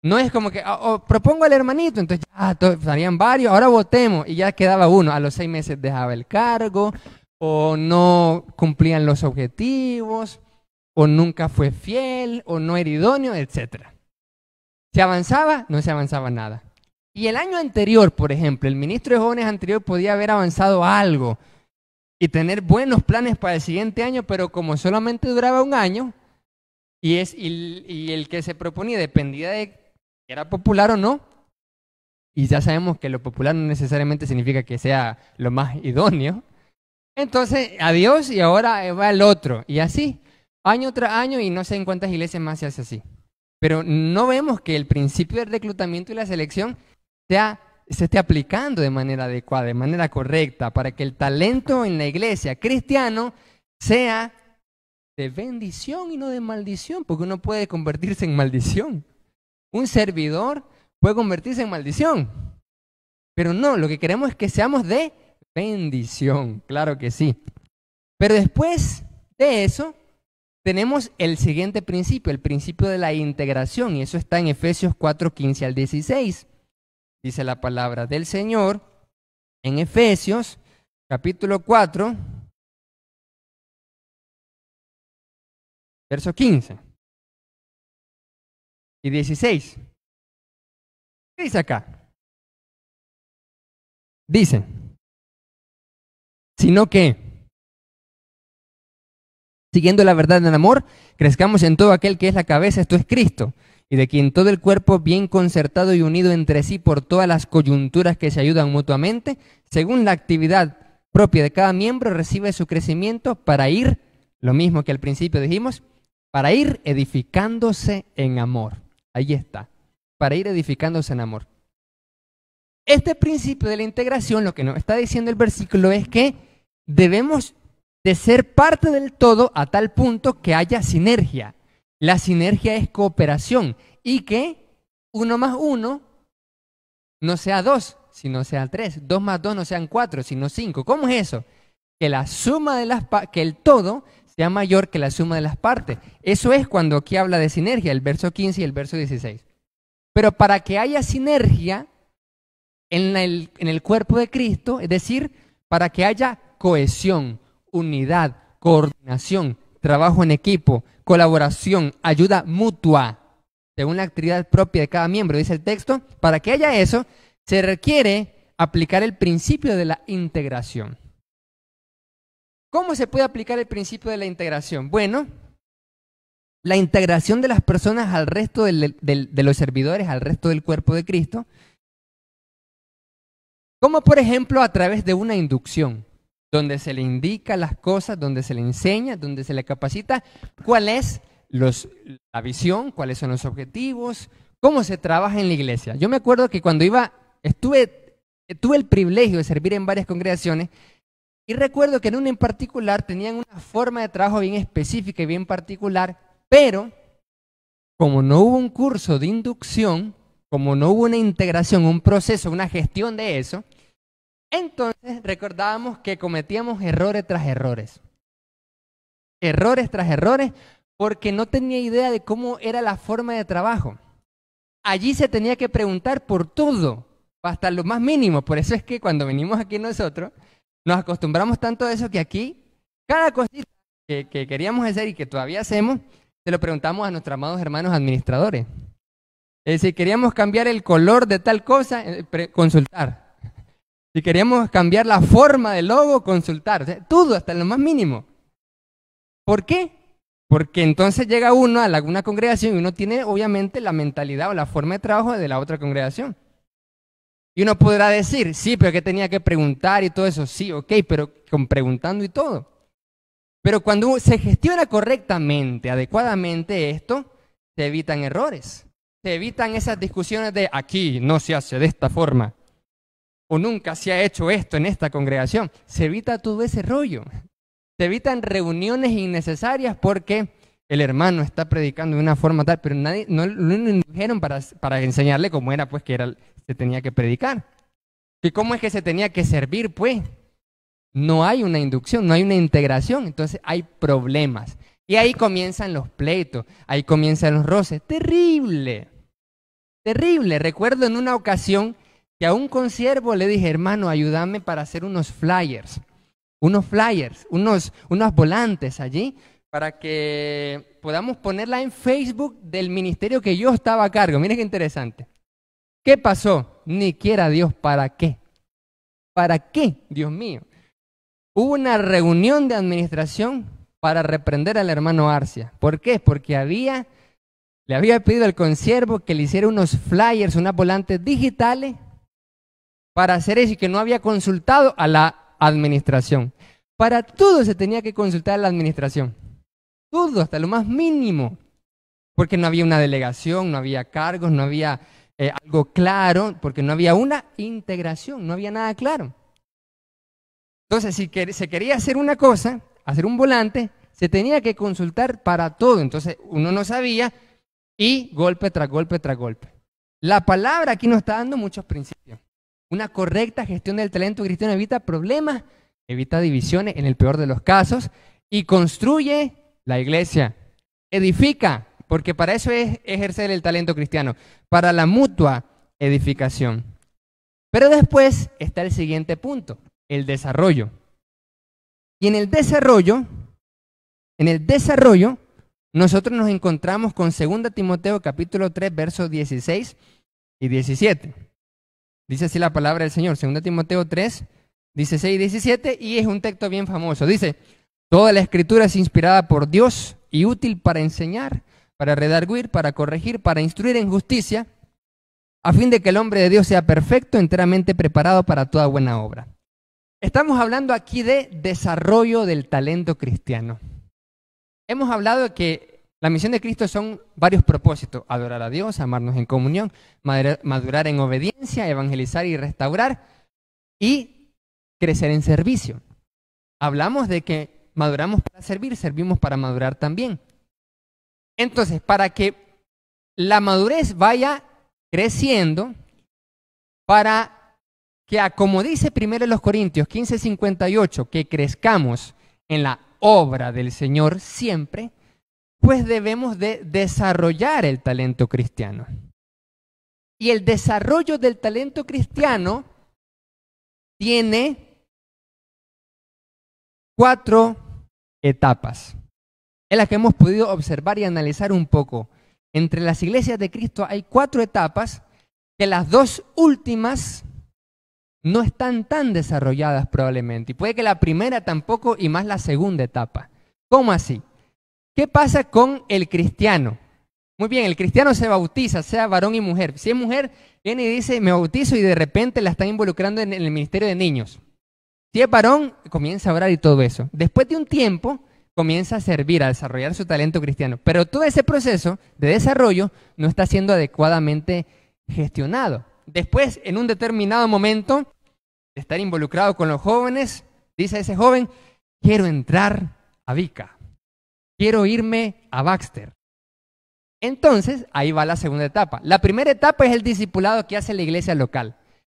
No es como que propongo al hermanito, entonces ya salían varios, ahora votemos y ya quedaba uno. A los 6 meses dejaba el cargo, o no cumplían los objetivos, o nunca fue fiel, o no era idóneo, etc. ¿Se avanzaba? No se avanzaba nada. Y el año anterior, por ejemplo, el ministro de Jóvenes anterior podía haber avanzado algo y tener buenos planes para el siguiente año, pero como solamente duraba un año, y el que se proponía dependía de que era popular o no, y ya sabemos que lo popular no necesariamente significa que sea lo más idóneo, entonces adiós y ahora va el otro, y así, año tras año, y no sé en cuántas iglesias más se hace así. Pero no vemos que el principio del reclutamiento y la selección se esté aplicando de manera adecuada, de manera correcta, para que el talento en la iglesia cristiano sea de bendición y no de maldición, porque uno puede convertirse en maldición. Un servidor puede convertirse en maldición, pero no, lo que queremos es que seamos de bendición, claro que sí. Pero después de eso, tenemos el siguiente principio, el principio de la integración, y eso está en Efesios 4:15 al 16. Dice la palabra del Señor en Efesios, capítulo 4, verso 15 y 16. ¿Qué dice acá? Dice, sino que, siguiendo la verdad en el amor, crezcamos en todo aquel que es la cabeza, esto es Cristo, y de quien todo el cuerpo bien concertado y unido entre sí por todas las coyunturas que se ayudan mutuamente, según la actividad propia de cada miembro, recibe su crecimiento para ir, lo mismo que al principio dijimos, para ir edificándose en amor. Ahí está, para ir edificándose en amor. Este principio de la integración, lo que nos está diciendo el versículo es que debemos de ser parte del todo a tal punto que haya sinergia. La sinergia es cooperación y que 1 más 1 no sea 2, sino sea 3. 2 más 2 no sean 4, sino 5. ¿Cómo es eso? Que la suma de que el todo sea mayor que la suma de las partes. Eso es cuando aquí habla de sinergia, el verso 15 y el verso 16. Pero para que haya sinergia en el cuerpo de Cristo, es decir, para que haya cohesión, unidad, coordinación, trabajo en equipo, colaboración, ayuda mutua, según la actividad propia de cada miembro, dice el texto, para que haya eso, se requiere aplicar el principio de la integración. ¿Cómo se puede aplicar el principio de la integración? Bueno, la integración de las personas al resto de los servidores, al resto del cuerpo de Cristo, Como por ejemplo a través de una inducción, donde se le indica las cosas, donde se le enseña, donde se le capacita cuál es la visión, cuáles son los objetivos, cómo se trabaja en la iglesia. Yo me acuerdo que cuando tuve el privilegio de servir en varias congregaciones y recuerdo que en una en particular tenían una forma de trabajo bien específica y bien particular, pero como no hubo un curso de inducción, como no hubo una integración, un proceso, una gestión de eso, entonces recordábamos que cometíamos errores tras errores. Errores tras errores porque no tenía idea de cómo era la forma de trabajo. Allí se tenía que preguntar por todo, hasta lo más mínimo. Por eso es que cuando venimos aquí nosotros, nos acostumbramos tanto a eso que aquí, cada cosita que queríamos hacer y que todavía hacemos, se lo preguntamos a nuestros amados hermanos administradores. Si queríamos cambiar el color de tal cosa, consultar. Si queríamos cambiar la forma del logo, consultar. O sea, todo, hasta lo más mínimo. ¿Por qué? Porque entonces llega uno a una congregación y uno tiene obviamente la mentalidad o la forma de trabajo de la otra congregación. Y uno podrá decir, sí, pero que tenía que preguntar y todo eso. Sí, ok, pero con preguntando y todo. Pero cuando se gestiona correctamente, adecuadamente esto, se evitan errores. Se evitan esas discusiones de aquí no se hace de esta forma. O nunca se ha hecho esto en esta congregación. Se evita todo ese rollo. Se evitan reuniones innecesarias porque el hermano está predicando de una forma tal, pero nadie, no lo indujeron para enseñarle cómo era, pues, se tenía que predicar. ¿Y cómo es que se tenía que servir, pues? No hay una inducción, no hay una integración, entonces hay problemas. Y ahí comienzan los pleitos, ahí comienzan los roces. Terrible, terrible. Recuerdo en una ocasión que a un consiervo le dije, hermano, ayúdame para hacer unos flyers, unos volantes allí, para que podamos ponerla en Facebook del ministerio que yo estaba a cargo. Miren qué interesante. ¿Qué pasó? Ni quiera Dios, ¿para qué? ¿Para qué? Dios mío. Hubo una reunión de administración para reprender al hermano Arcia. ¿Por qué? Porque le había pedido al consiervo que le hiciera unos flyers, unas volantes digitales para hacer eso y que no había consultado a la administración. Para todo se tenía que consultar a la administración. Todo, hasta lo más mínimo. Porque no había una delegación, no había cargos, no había algo claro, porque no había una integración, no había nada claro. Entonces, si se quería hacer una cosa, hacer un volante, se tenía que consultar para todo. Entonces, uno no sabía y golpe tras golpe tras golpe. La palabra aquí nos está dando muchos principios. Una correcta gestión del talento cristiano evita problemas, evita divisiones en el peor de los casos y construye la iglesia. Edifica, porque para eso es ejercer el talento cristiano, para la mutua edificación. Pero después está el siguiente punto. El desarrollo. Y en el desarrollo, nosotros nos encontramos con 2 Timoteo capítulo 3, versos 16 y 17. Dice así la palabra del Señor, 2 Timoteo 3, 16 y 17, y es un texto bien famoso. Dice, toda la escritura es inspirada por Dios y útil para enseñar, para redarguir, para corregir, para instruir en justicia, a fin de que el hombre de Dios sea perfecto, enteramente preparado para toda buena obra. Estamos hablando aquí de desarrollo del talento cristiano. Hemos hablado de que la misión de Cristo son varios propósitos: adorar a Dios, amarnos en comunión, madurar en obediencia, evangelizar y restaurar, y crecer en servicio. Hablamos de que maduramos para servir, servimos para madurar también. Entonces, para que la madurez vaya creciendo, para que, como dice primero los Corintios 15:58, que crezcamos en la obra del Señor siempre, pues debemos de desarrollar el talento cristiano. Y el desarrollo del talento cristiano tiene 4 etapas, en las que hemos podido observar y analizar un poco. Entre las iglesias de Cristo hay 4 etapas, que las 2 últimas no están tan desarrolladas probablemente. Y puede que la primera tampoco, y más la segunda etapa. ¿Cómo así? ¿Qué pasa con el cristiano? Muy bien, el cristiano se bautiza, sea varón y mujer. Si es mujer, viene y dice, me bautizo y de repente la están involucrando en el ministerio de niños. Si es varón, comienza a orar y todo eso. Después de un tiempo, comienza a servir, a desarrollar su talento cristiano. Pero todo ese proceso de desarrollo no está siendo adecuadamente gestionado. Después, en un determinado momento de estar involucrado con los jóvenes, dice ese joven, quiero entrar a Vica, quiero irme a Baxter. Entonces, ahí va la segunda etapa. La primera etapa es el discipulado que hace la iglesia local.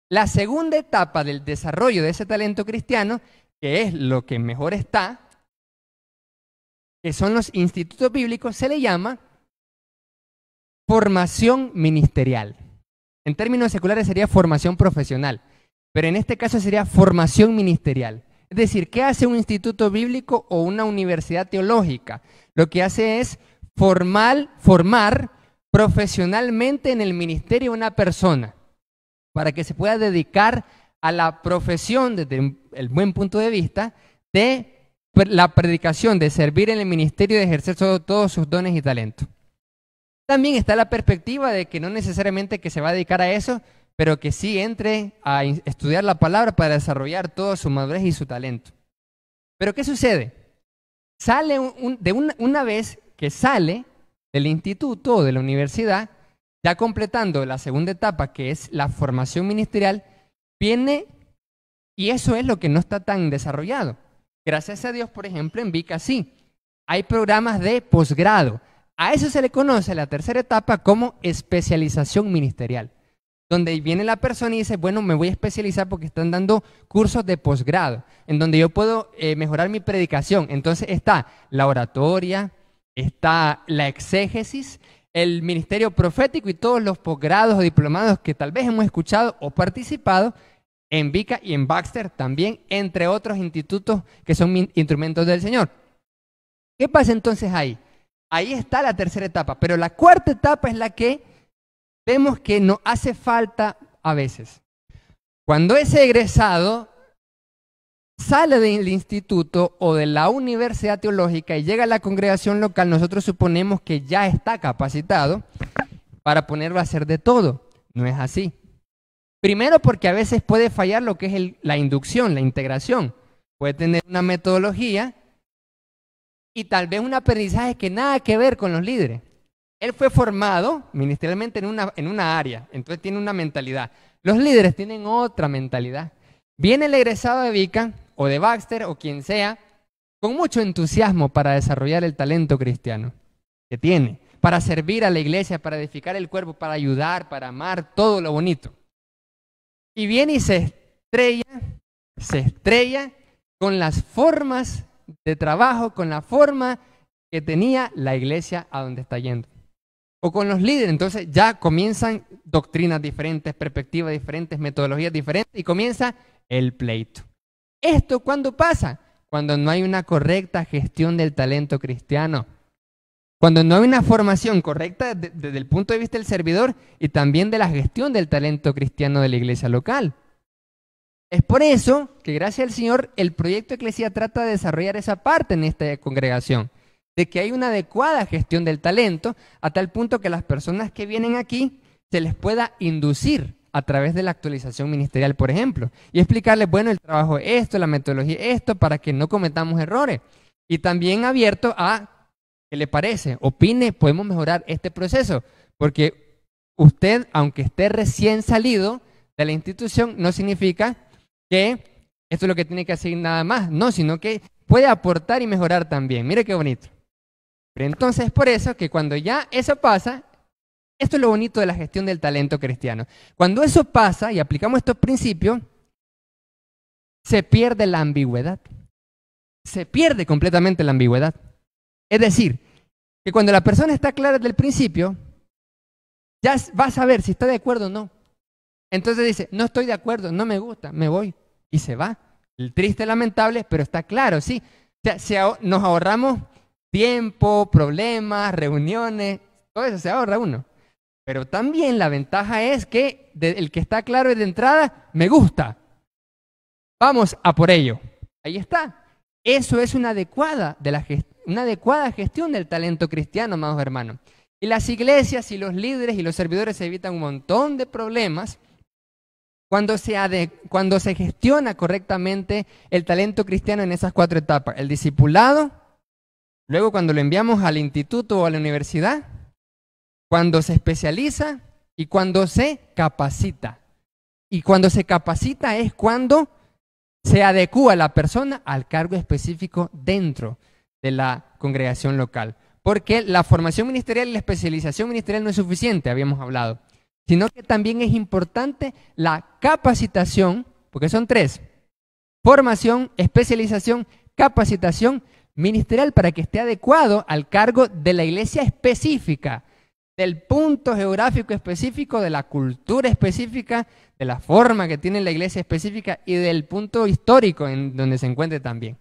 La segunda etapa del desarrollo de ese talento cristiano, que es lo que mejor está, que son los institutos bíblicos, se le llama formación ministerial. En términos seculares sería formación profesional, pero en este caso sería formación ministerial. Es decir, ¿qué hace un instituto bíblico o una universidad teológica? Lo que hace es formar profesionalmente en el ministerio a una persona para que se pueda dedicar a la profesión desde el buen punto de vista de la predicación, de servir en el ministerio, de ejercer todos sus dones y talentos. También está la perspectiva de que no necesariamente que se va a dedicar a eso, pero que sí entre a estudiar la palabra para desarrollar toda su madurez y su talento. Pero ¿qué sucede? Sale una vez que sale del instituto o de la universidad, ya completando la segunda etapa, que es la formación ministerial, viene, y eso es lo que no está tan desarrollado. Gracias a Dios, por ejemplo, en Vica sí, hay programas de posgrado. A eso se le conoce la tercera etapa como especialización ministerial, donde viene la persona y dice, bueno, me voy a especializar porque están dando cursos de posgrado, en donde yo puedo mejorar mi predicación. Entonces está la oratoria, está la exégesis, el ministerio profético y todos los posgrados o diplomados que tal vez hemos escuchado o participado en Vica y en Baxter también, entre otros institutos que son instrumentos del Señor. ¿Qué pasa entonces ahí? Ahí está la tercera etapa, pero la cuarta etapa es la que vemos que nos hace falta a veces. Cuando ese egresado sale del instituto o de la universidad teológica y llega a la congregación local, nosotros suponemos que ya está capacitado para ponerlo a hacer de todo. No es así. Primero porque a veces puede fallar lo que es la inducción, la integración. Puede tener una metodología y tal vez un aprendizaje que nada que ver con los líderes. Él fue formado ministerialmente en una área, entonces tiene una mentalidad. Los líderes tienen otra mentalidad. Viene el egresado de Vica o de Baxter o quien sea, con mucho entusiasmo para desarrollar el talento cristiano que tiene, para servir a la iglesia, para edificar el cuerpo, para ayudar, para amar, todo lo bonito. Y viene y se estrella con las formas de trabajo, con la forma que tenía la iglesia a donde está yendo. O con los líderes, entonces ya comienzan doctrinas diferentes, perspectivas diferentes, metodologías diferentes y comienza el pleito. ¿Esto cuándo pasa? Cuando no hay una correcta gestión del talento cristiano. Cuando no hay una formación correcta desde el punto de vista del servidor y también de la gestión del talento cristiano de la iglesia local. Es por eso que gracias al Señor el proyecto Eclesia trata de desarrollar esa parte en esta congregación, de que hay una adecuada gestión del talento a tal punto que las personas que vienen aquí se les pueda inducir a través de la actualización ministerial, por ejemplo, y explicarles, bueno, el trabajo es esto, la metodología es esto, para que no cometamos errores. Y también abierto a ¿qué le parece? Opine, podemos mejorar este proceso, porque usted, aunque esté recién salido de la institución, no significa que esto es lo que tiene que hacer nada más, no, sino que puede aportar y mejorar también. Mire qué bonito. Pero entonces es por eso que cuando ya eso pasa, esto es lo bonito de la gestión del talento cristiano. Cuando eso pasa y aplicamos estos principios, se pierde la ambigüedad. Se pierde completamente la ambigüedad. Es decir, que cuando la persona está clara desde el principio, ya va a saber si está de acuerdo o no. Entonces dice, no estoy de acuerdo, no me gusta, me voy. Y se va. El triste, lamentable, pero está claro, sí. O sea, nos ahorramos tiempo, problemas, reuniones, todo eso se ahorra uno. Pero también la ventaja es que el que está claro desde entrada, me gusta. Vamos a por ello. Ahí está. Eso es una adecuada gestión del talento cristiano, amados hermanos. Y las iglesias y los líderes y los servidores se evitan un montón de problemas cuando se gestiona correctamente el talento cristiano en esas 4 etapas. El discipulado, luego cuando lo enviamos al instituto o a la universidad, cuando se especializa y cuando se capacita. Y cuando se capacita es cuando se adecúa la persona al cargo específico dentro de la congregación local. Porque la formación ministerial y la especialización ministerial no es suficiente, habíamos hablado, sino que también es importante la capacitación, porque son 3, formación, especialización, capacitación ministerial para que esté adecuado al cargo de la iglesia específica, del punto geográfico específico, de la cultura específica, de la forma que tiene la iglesia específica y del punto histórico en donde se encuentre también.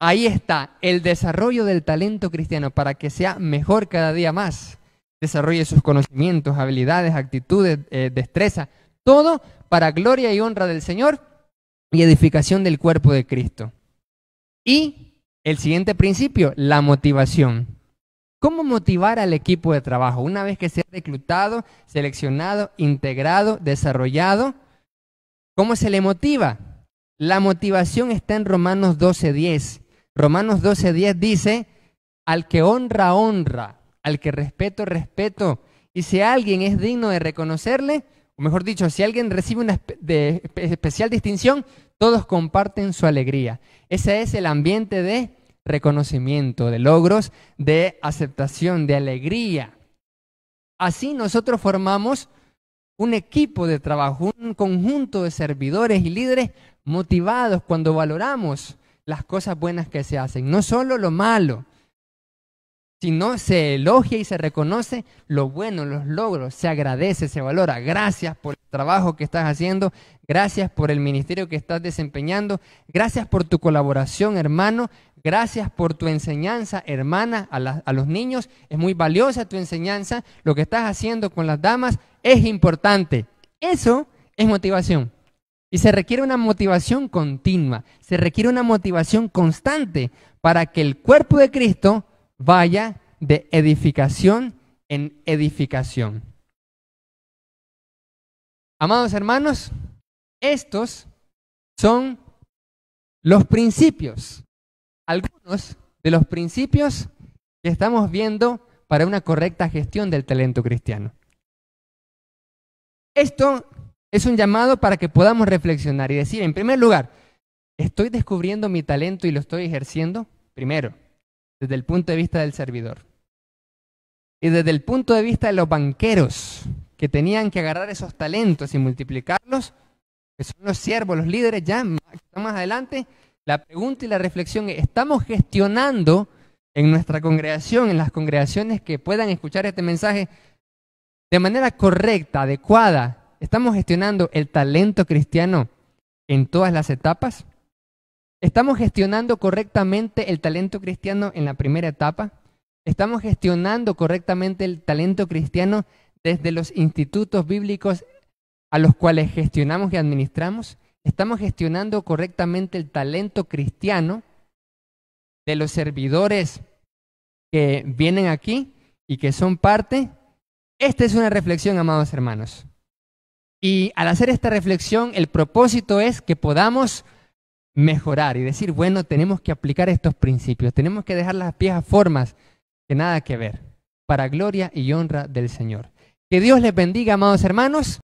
Ahí está el desarrollo del talento cristiano para que sea mejor cada día más. Desarrolle sus conocimientos, habilidades, actitudes, destreza, todo para gloria y honra del Señor y edificación del cuerpo de Cristo. Y el siguiente principio, la motivación. ¿Cómo motivar al equipo de trabajo? Una vez que sea reclutado, seleccionado, integrado, desarrollado, ¿cómo se le motiva? La motivación está en Romanos 12:10. Romanos 12:10 dice, al que honra, honra, al que respeto, respeto. Y si alguien es digno de reconocerle, o mejor dicho, si alguien recibe una especial distinción, todos comparten su alegría. Ese es el ambiente de reconocimiento, de logros, de aceptación, de alegría. Así nosotros formamos un equipo de trabajo, un conjunto de servidores y líderes motivados cuando valoramos las cosas buenas que se hacen, no solo lo malo, sino se elogia y se reconoce lo bueno, los logros, se agradece, se valora. Gracias por el trabajo que estás haciendo, gracias por el ministerio que estás desempeñando, gracias por tu colaboración, hermano, gracias por tu enseñanza, hermana, a los niños. Es muy valiosa tu enseñanza, lo que estás haciendo con las damas es importante. Eso es motivación. Y se requiere una motivación continua, se requiere una motivación constante para que el cuerpo de Cristo vaya de edificación en edificación. Amados hermanos, estos son los principios, algunos de los principios que estamos viendo para una correcta gestión del talento cristiano. Esto es un llamado para que podamos reflexionar y decir, en primer lugar, ¿estoy descubriendo mi talento y lo estoy ejerciendo? Primero, desde el punto de vista del servidor. Y desde el punto de vista de los banqueros, que tenían que agarrar esos talentos y multiplicarlos, que son los siervos, los líderes, ya más adelante, la pregunta y la reflexión es, ¿estamos gestionando en nuestra congregación, en las congregaciones que puedan escuchar este mensaje, de manera correcta, adecuada? ¿Estamos gestionando el talento cristiano en todas las etapas? ¿Estamos gestionando correctamente el talento cristiano en la primera etapa? ¿Estamos gestionando correctamente el talento cristiano desde los institutos bíblicos a los cuales gestionamos y administramos? ¿Estamos gestionando correctamente el talento cristiano de los servidores que vienen aquí y que son parte? Esta es una reflexión, amados hermanos. Y al hacer esta reflexión, el propósito es que podamos mejorar y decir, bueno, tenemos que aplicar estos principios, tenemos que dejar las viejas formas que nada que ver, para gloria y honra del Señor. Que Dios les bendiga, amados hermanos.